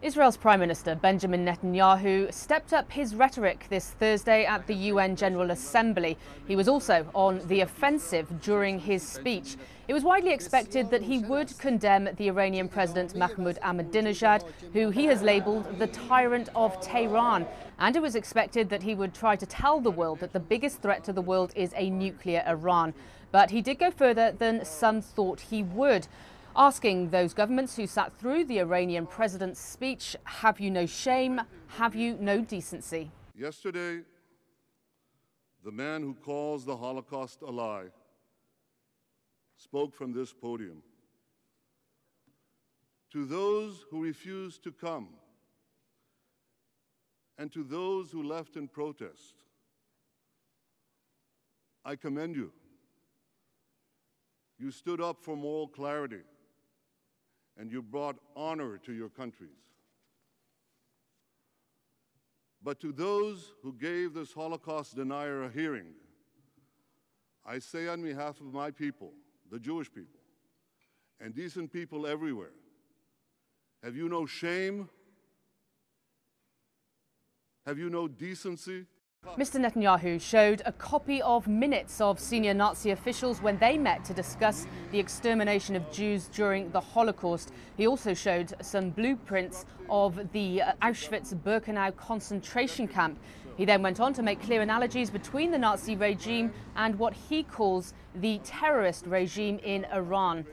Israel's Prime Minister Benjamin Netanyahu stepped up his rhetoric this Thursday at the UN General Assembly. He was also on the offensive during his speech. It was widely expected that he would condemn the Iranian President Mahmoud Ahmadinejad, who he has labelled the tyrant of Tehran. And it was expected that he would try to tell the world that the biggest threat to the world is a nuclear Iran. But he did go further than some thought he would, asking those governments who sat through the Iranian president's speech, have you no shame, have you no decency? Yesterday, the man who calls the Holocaust a lie spoke from this podium. To those who refused to come, and to those who left in protest, I commend you. You stood up for moral clarity, and you brought honor to your countries. But to those who gave this Holocaust denier a hearing, I say on behalf of my people, the Jewish people, and decent people everywhere, have you no shame? Have you no decency? Mr. Netanyahu showed a copy of minutes of senior Nazi officials when they met to discuss the extermination of Jews during the Holocaust. He also showed some blueprints of the Auschwitz-Birkenau concentration camp. He then went on to make clear analogies between the Nazi regime and what he calls the terrorist regime in Iran.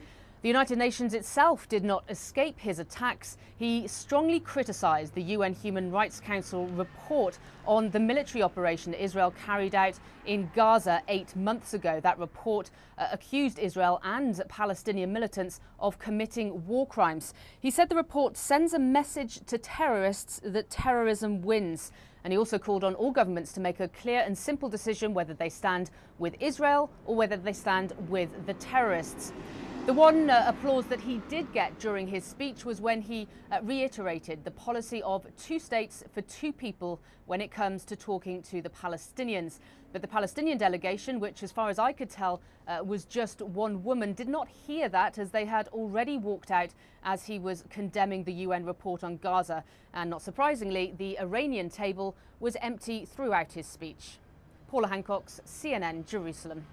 The United Nations itself did not escape his attacks. He strongly criticised the UN Human Rights Council report on the military operation Israel carried out in Gaza 8 months ago. That report accused Israel and Palestinian militants of committing war crimes. He said the report sends a message to terrorists that terrorism wins. And he also called on all governments to make a clear and simple decision whether they stand with Israel or whether they stand with the terrorists. The one applause that he did get during his speech was when he reiterated the policy of 2 states for 2 people when it comes to talking to the Palestinians. But the Palestinian delegation, which as far as I could tell was just one woman, did not hear that, as they had already walked out as he was condemning the UN report on Gaza. And not surprisingly, the Iranian table was empty throughout his speech. Paula Hancocks, CNN, Jerusalem.